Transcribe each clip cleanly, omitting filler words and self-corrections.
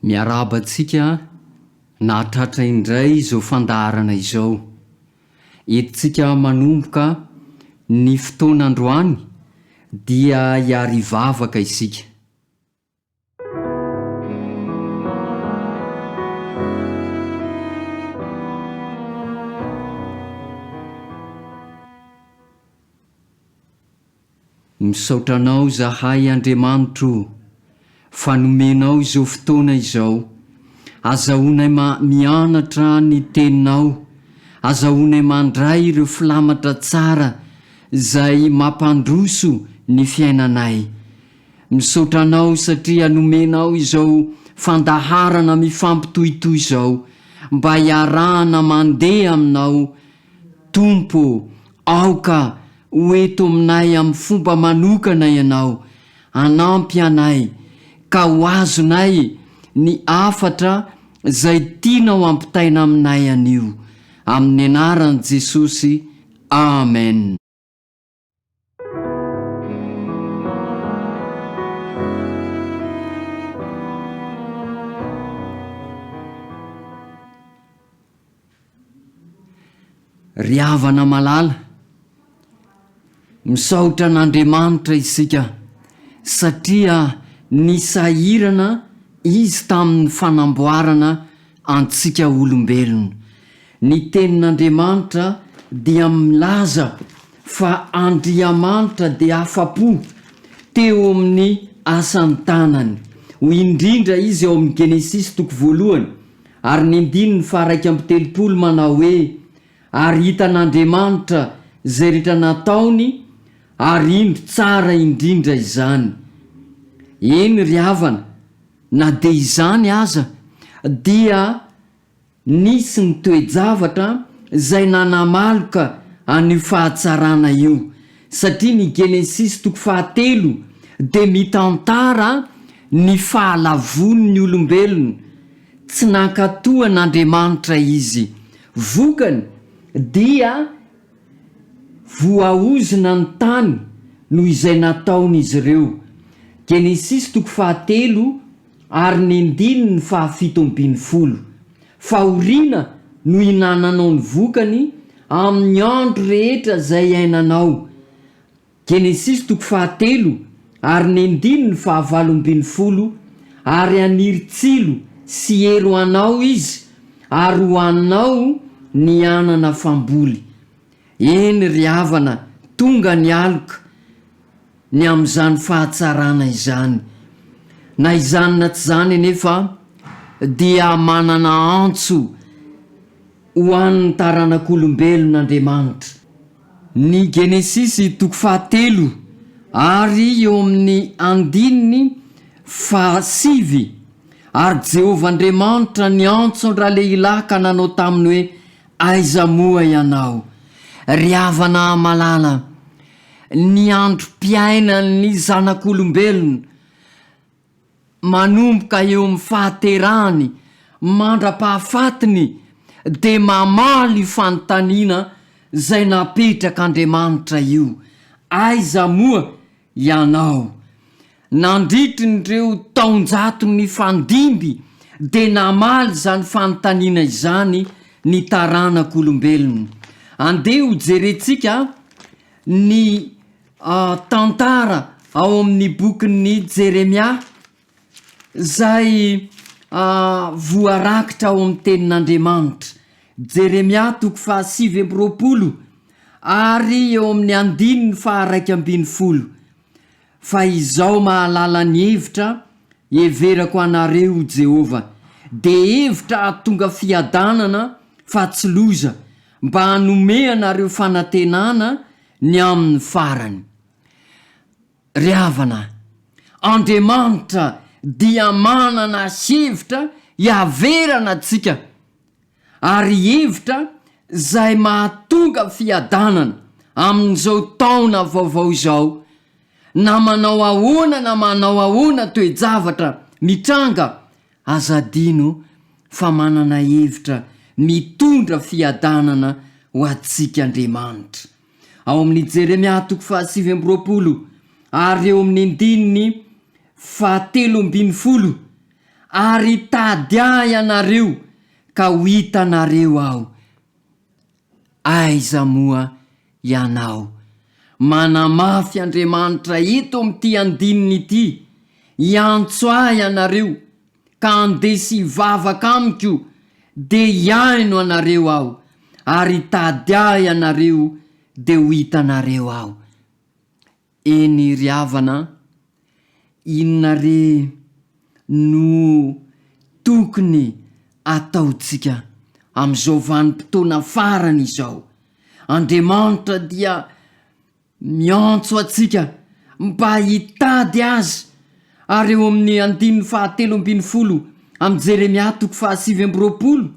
Miarabantsika nahatratra indray izao fandaharana izao. Entintsika manomboka ny fotoan'androany dia hiarivavaka isika. Misaotranao zahay Andriamanitro fa nomenao izao fotoana izao. Azahoanay mianatra ny teninao, azahoanay mandray ireo filamatra tsara izay mampandroso ny fiainanay. Misaotranao satria nomenao izao fandaharana mifampitohitoy izao, mba hiarahana mandeha aminao. Tompo, aoka hoeto aminay amin'ny fomba manokana ianao, anampy anay ka ho azonay ny afatra izay tianao ampitaina aminay anio. Amin'ny anaran'i Jesosy, amen. Ry havana malala, misaotra an'Andriamanitra isika satria nisahirana izy tamin'ny fanamboarana antsika olombelona. Ny tenin'Andriamanitra dia milaza fa Andriamanitra dia afa-po teo amin'ny asan'ny tanany. Hoy indrindra izy ao amin'ny Genesis 1 ary ny 1:30 manao hoe: ary hitan'Andriamanitra izay rehetra nataony ary indro tsara indrindra izany. Eny ry havana, na dia izany aza dia nisy ny toe-javatra izay nanamaloka an'io fahatsarana io, satria ny Genesis 3 dia mitantara ny fahalavon'ny olombelona. Tsy nankatoa n'Andriamanitra izy, vokany dia voaozina ny tany noho izay nataon'izy ireo. Genesis 3 ary ny 7:70. Fahoriana no hinananao ny vokany amin'ny andro rehetra izay iainanao. Genesis 3 ary ny 7:70. Ary aniry tsilo sy ero anao izy, ary ho anao ny anana famboly. Eny ry havana, tonga ny aloka ny amin'izany fahatsarana izany. Na izany na tsy zany nefa dia manana antso ho an'ny taranak'olombelon'Andriamanitra. Ny Genesis 3 ary eo amin'ny 9:7. Ary Jehovah Andriamanitra ny antso raha lehilahy ka nanao taminy hoe: aiza moa ianao? Ry havana malala, ny androm-piainan'ny zanak'olombelona manomboka eo amin'ny fahaterahany mandra-pahafatiny dia mamaly fanontaniana izay napetrak'Andriamanitra io. Aiza moa ianao? Nandritry n'ireo taonjato ny fandimby dia namaly izany fanontaniana izany ny taranak'olombelona. Andeha ho jerentsika ny tantara ao amin'ny bokin'ny Jeremia izay voarakitra ao amin'ny tenin'Andriamanitra. Jeremia 7:20 ary eo amin'ny 1:120. Fa izao mahalala ny hevitra heverako anareo Jehova, dia hevitra ahatonga fiadanana fa tsy loza, mba hanome anareo fanantenana ny amin'ny farany. Ry havana, Andriamanitra dia manana hevitra hiaverana antsika, ary hevitra izay mahatonga fiadanana amin'izao taona vaovao izao. Na manao ahoana na manao ahoana toe-javatra mitranga, azadino fa manana hevitra mitondra fiadanana ho antsika Andriamanitra. Ao amin'ny Jeremia 7:20 ary eo amin'ny 7:30. ary tady ahy ianareo ka ho hitanareo aho. Aiza moa ianao? Manamafy Andriamanitra eto amin'ity andininy ity. Iantso ahy ianareo ka andesy hivavaka amiko de hiaino anareo aho, ary tady ahy ianareo de ho hitanareo aho. Eny ry havana, inona re no tokony ataotsika amin'izao vanim-potoana farany izao? Andriamanitra dia miantso atsika mba hitady azy, ary eo amin'ny 7:20 amin'ny Jeremia 7:20,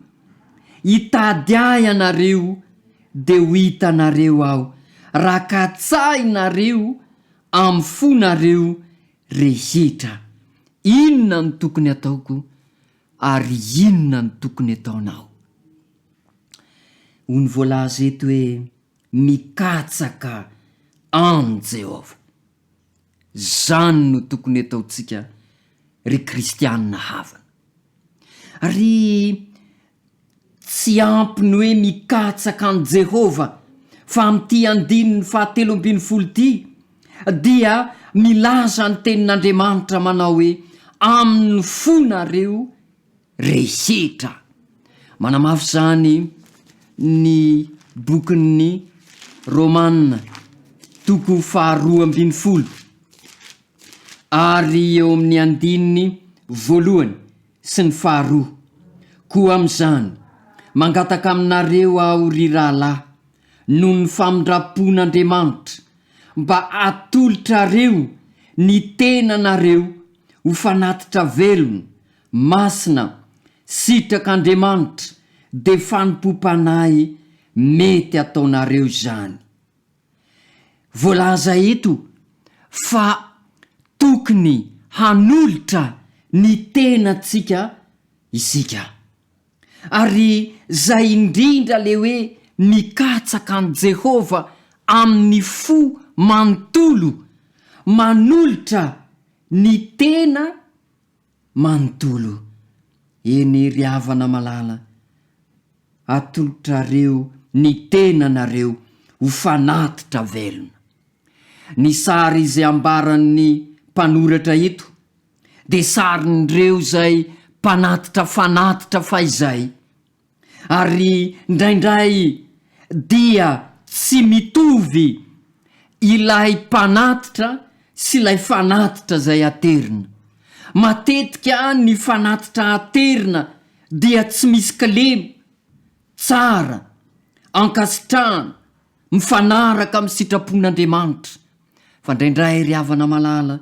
hitady ahy ianareo de ho hitanareo aho, rakatsahinareo amin'ny fonareo rehetra. Inona no tokony ataoko ary inona no tokony ataonao? Hoy voalaza eto hoe mikatsaka an Jehova. Zany no tokony ataotsika ry kristianina havana. Ry tsy ampiny hoe mikatsaka an Jehova fa amin'ity 7:20 ty dia milaza ny tenin'Andriamanitra manao hoe amin'ny fonareo rehetra. Manamafy zany ny bokin'ny Romanina 2:20 ary eo amin'ny 1 sy ny 2. Koa amin'izany mangataka aminareo aho ry rahalahy noho ny famindrapon'Andriamanitra mba atolotrareo ny tenanareo ho fanatitra velona, masina, sitrak'Andriamanitra de fanimpom-panahy mety ataonareo zany. Voalaza eto fa tokony hanolotra ny tenantsika isika, ary zay indrindra le hoe mikatsaka an Jehova amin'ny fo manontolo, manolotra ny tena manontolo. Eny ry havana malala, atolotrareo ny tenanareo ho fanatitra velona. Ny sary izay ambaran'ny mpanoratra eto de sarin'ireo zay mpanatitra fanatitra fahizay, ary ndraindray dia tsy mitovy ilay mpanatitra sy ilay fanatitra zay aterina. Matetika ny fanatitra aterina dia tsy misy kalemo, tsara, ankasitrahana, mifanaraka amin'ny sitrapon'Andriamanitra. Fa ndraindray ry havana malala,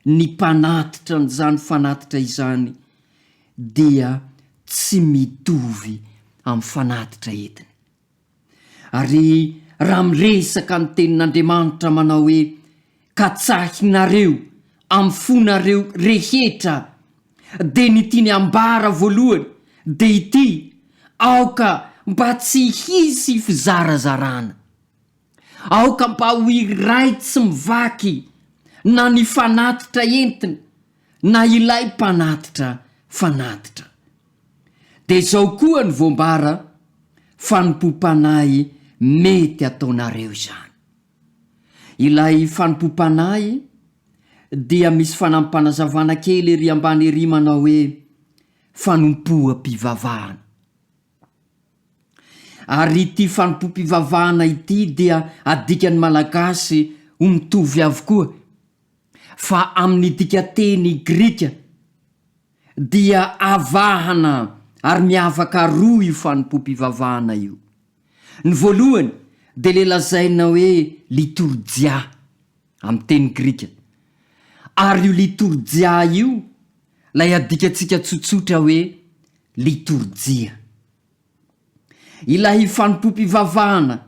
ny mpanatitra n'izany fanatitra izany dia tsy mitovy amin'ny fanatitra etiny. Ary raha miresaka ny tenin'Andriamanitra manao hoe katsahinareo amin'ny fonareo rehetra, de ny tiany ambara voalohany de ity: aoka mba tsy hisy fizarazarana, aoka mba ho iray tsy mivaky na ny fanatitra entina na ilay mpanatitra fanatitra. De zao koa ny voambara: fanimpom-panahy mety ataonareo zany. Ilay fanimpom-panahy dia misy fanampanazavana kely ery ambany ery manao hoe fanompoam-pivavahana. Ary ity fanimpom-pivavahana ity dia adikan'ny malagasy ho mitovy avokoa, fa amin'ny dikateny Grika dia avahana ary miavaka roa io fanimpom-pivavahana io. Ny voalohany de le lazaina hoe liturgia amin'ny teny Grika, ary io liturgia io lay adikatsika tsotsotra hoe liturgia. Ilay fanimpom-pivavahana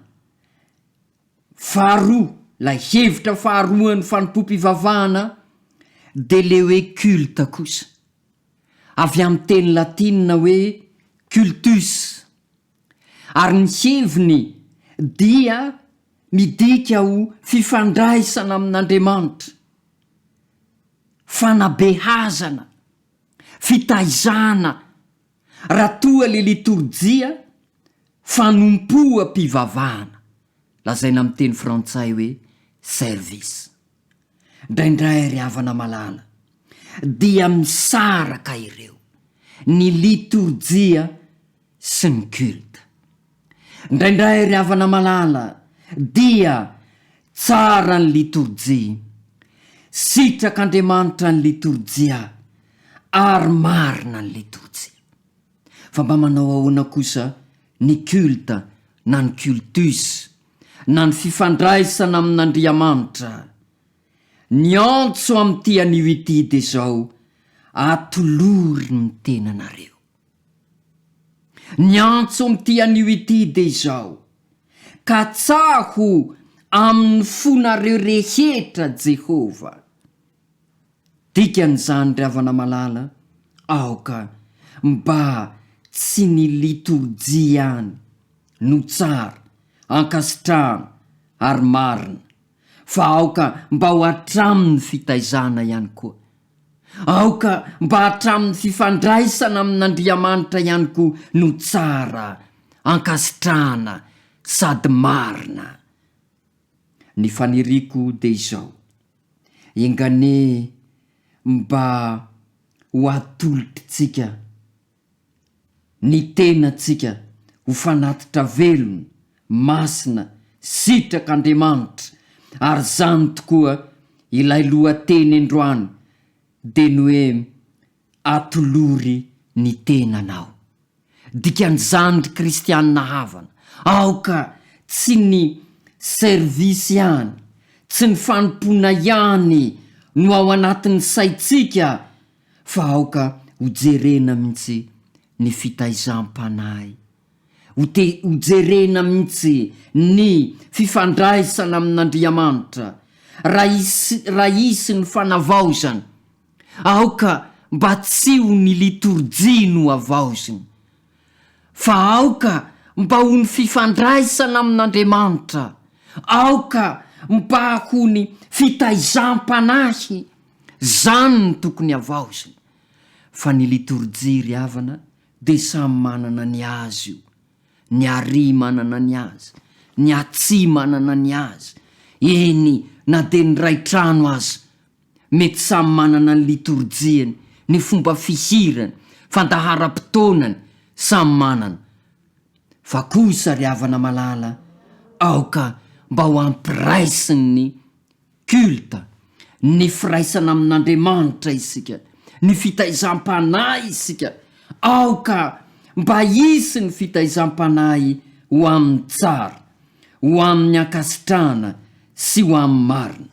faharoa, lay hevitra faharoan'ny fanimpom-pivavahana de le hoe culte kosa, avy amin'ny teny latinina hoe cultus, ary ny heviny dia midika ho fifandraisana amin'Andriamanitra, fanabehazana, fitaizana raha toa le litorjia fanompoam-pivavahana lazaina amin'ny teny frantsay hoe service. Indraindray ry havana malala dia misaraka ireo ny litorjia sy ny culte. Indraindray ry havana malala dia tsara ny litorjia, sitrak'Andriamanitra ny litorjia ary marina ny litorjia. Fa mba manao ahoana kosa ny culte na ny cultus na ny fifandraisana amin'Andriamanitra? Ny antso amin'ity anio ity de zao: atolory ny tenanareo. Ny antso amin'ity anio ity de zao: katsaho amin'ny fonareo rehetra Jehova. Dikan'izany ry havana malala, aoka mba tsy ny litorjia ihany no tsara, ankasitrahana ary marina, fa aoka mba ho hatramin'ny fitaizana ihany koa. Aoka mba hatramin'ny fifandraisana amin'Andriamanitra ihany koa no tsara, ankasitrahana sady marina. Ny faniriko de izao: engane mba ho atolotritsika ny tenantsika ho fanatitra velona, masina, sitrak'Andriamanitra. Ary zany tokoa ilay lohateny androany de ny hoe: atolory ny tenanao. Dikan'izany ry kristianina havana, aoka tsy ny servisy ihany, tsy ny fanompoana ihany no ao anatin'ny saitsika, fa aoka hojerena mihitsy ny fitaizam-panahy, hojerena mihitsy ny fifandraisana amin'Andriamanitra. Raha isy ny fanavaozana, aoka mba tsy ho ny litorjia no avaozina, fa aoka mba ho ny fifandraisana amin'Andriamanitra. Aoka mba ho ny fitaizam-panahy, zany ny tokony avaozina. Fa ny litorjia ry havana de samy manana ny azy io. Ny ary manana ny azy, ny atsy manana ny azy. Eny na de ny ray trano azy mety samy manana ny litorjiany, ny fomba fihirany, fandaharam-potoanany samy manana. Fa kosa ry havana malala, aoka mba ho ampiraisiny ny culte, ny firaisana amin'Andriamanitra isika, ny fitaizam-panahy isika. Aoka mba hisy ny fitaizam-panahy ho amin'ny tsara, ho amin'ny ankasitrahana sy ho amin'ny marina.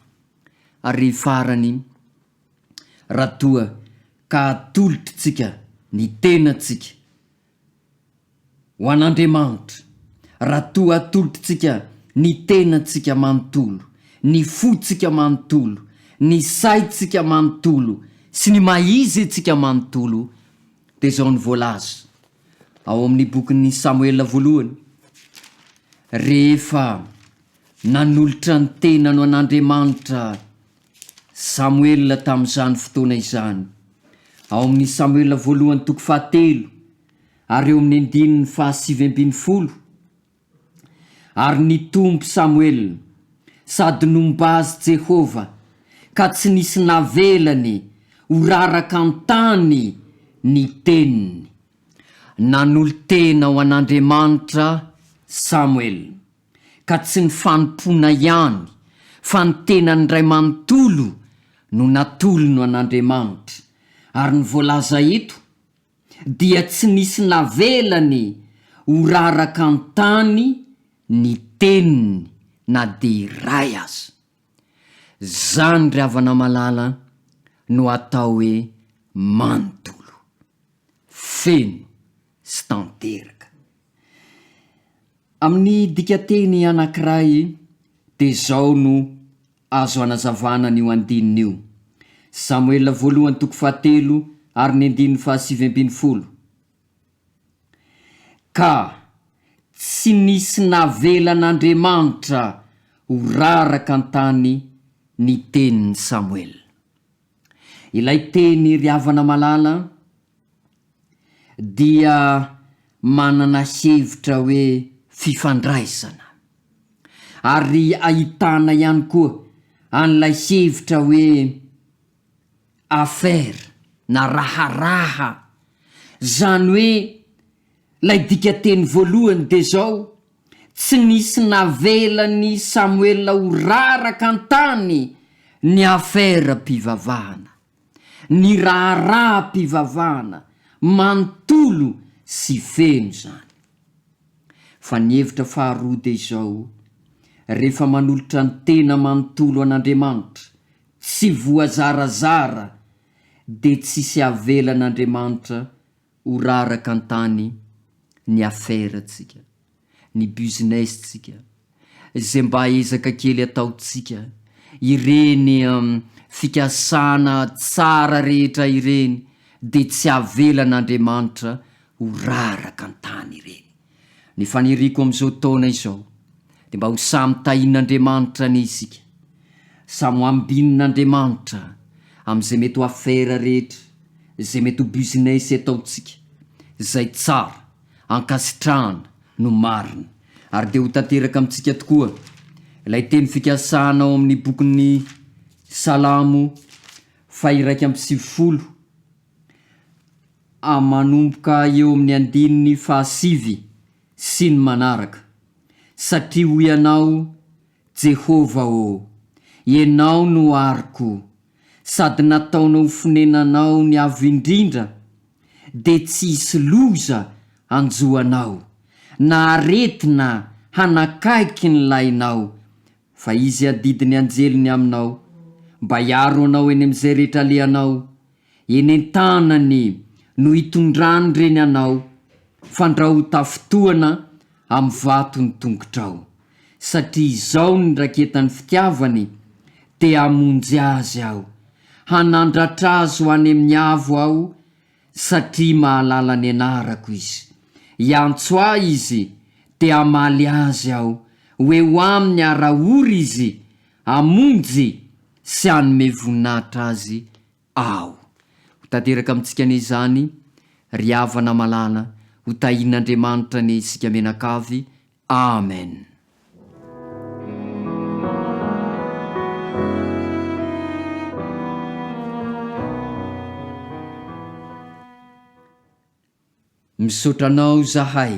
Ary farany, raha toa ka atolotritsika ny tenantsika ho an'Andriamanitra, raha toa atolotritsika ny tenantsika manontolo, ny fotsika manontolo, ny saitsika manontolo sy ny maizy tsika manontolo, de zao ny voalaza ao amin'ny bokin'ny Samuela voalohany: rehefa nanolotra ny tenano an'Andriamanitra Samuela tamin'izany fotoana izany. Ao amin'ny Samuela voalohany toko 7 ary eo amin'ny andininy 7:20: ary nitombo Samuel sady nomba azy Jehova, ka tsy nisy navelany ho raraka an-tany ny teniny. Nanolo tena ho an'Andriamanitra Samuel, ka tsy ny fanompoana ihany, fa ny tenany ray manontolo no natolono an'Andriamanitra. Ary ny voalaza eto dia tsy nisy navelany ho raraka an-tany ny teniny na de iray aza. Zany ry havana malala no atao hoe manontolo, feno sy tanteraka. Amin'ny dikateny anankiray de zao no azo anazavana n'io andinin'io: Samuela voalohany toko 7 ary ny andininy 7:20: ka tsy nisy navelan'Andriamanitra ho raraka an-tany ny tenin'ny Samuel. Ilay teny ry havana malala dia manana hevitra hoe fifandraisana, ary ahitana ihany koa an'ilay hevitra hoe affaire na raharaha. Zany hoe lay dika teny voalohany de zao: tsy nisy navelany Samuela ho raraka an-tany ny affaire-mpivavahana, ny raharaha-mpivavahana manontolo sy feno zany. Fa ny hevitra faharoa de zao: rehefa manolotra ny tena manontolo an'Andriamanitra tsy voazarazara, de tsisy avelan'Andriamanitra ho raraka an-tany ny affaire-tsika, ny business-tsika, zay mba ezaka kely ataotsika, ireny fikasana tsara rehetra ireny, de tsy avelan'Andriamanitra ho raraka an-tany ireny. Ny faniriko am'izao taona izao de mba ho samy tahin'Andriamanitra ny isika, samy ambin'Andriamanitra am'izay mety ho affaire rehetra, zay mety ho business ataotsika, zay tsara, ankasitrahana no marina. Ary de ho tanteraka amintsika tokoa ilay teny fikasana ao amin'ny bokin'ny Salamo 140 manomboka eo amin'ny 9 sy ny manaraka: satria ho ianao Jehova ianao no ariko, sady nataonao fonenanao ny avo indrindra, de tsy hisy loza anjoanao, na aretina hanakaiky ny lainao. Fa izy adidiny anjeliny aminao, mba hiaro anao eny am'izay rehetra alehanao, eny an-tanany no hitondrany reny anao, fandrahota fotoana amin'ny vato ny tongotrao. Satria izao ny raketan'ny fitiavany, te hamonjy azy aho, hanandratra azy ho any amin'ny avo aho, satria mahalala ny anarako izy. Iantso ahy izy, te hamaly azy aho, hoe ho aminy arahory izy, hamonjy sy hanome voninahitra azy aho. Ho tanteraka amintsika n'izany ry havana malala, ho tahin'Andriamanitra ny isika menakavy. Amen. Misotranao zahay,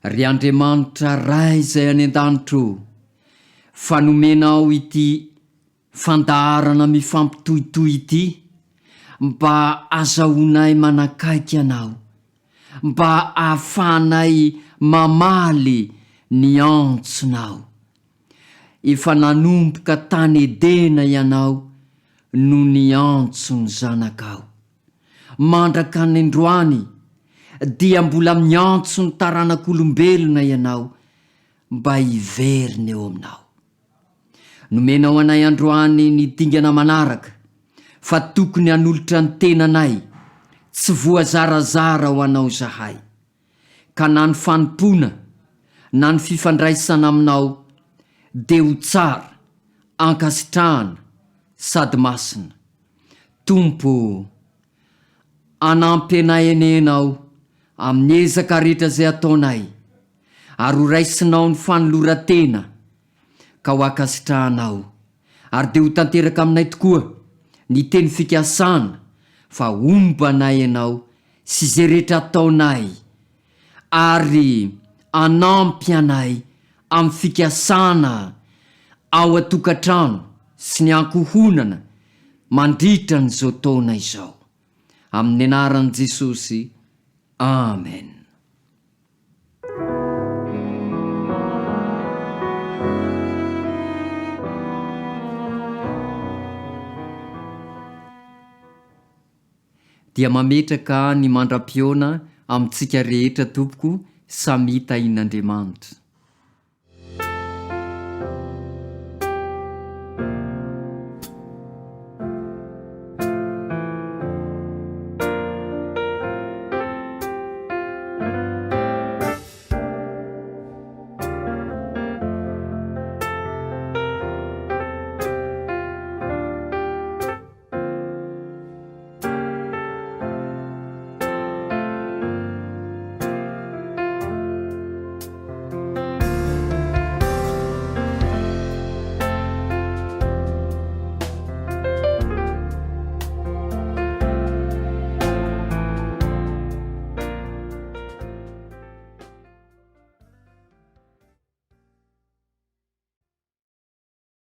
ry Andriamanitra ray izay any an-danitro, fanomenao ity fandaharana mifampitohitohy ity, mba azahoanay manakaiky anao, mba ahafahanay mamaly ny antsonao. Efa nanomboka tany Edena ianao no ny antsony zanakao. Mandraka ny androany dia mbola miantso ny taranak'olombelona ianao, mba hiverina eo aminao. Nomenao anay androany ny dingana manaraka, fa tokony hanolotra ny tenanay, tsy voazarazara ho anao zahay. Ka na ny fanompona, na ny fifandraisana aminao, de ho tsara, ankasitrahana sady masina. Tompo, anampy anay enenao amin'ny ezaka rehetra zay ataonay, ary ho raisinao ny fanolora-tena, ka ho ankasitrahanao. Ary de ho tanteraka aminay tokoa ny teny fikasana, fa ombanay ianao sy zay rehetra ataonay, ary anampy anay amin'ny fikasana ao atokantrano sy ny ankohonana mandritra n'izao taona izao. Amin'ny anaran'i Jesosy. Amen. Dia mametraka ny mandram-piona amintsika rehetra tompoko, samy tahin'Andriamanitra.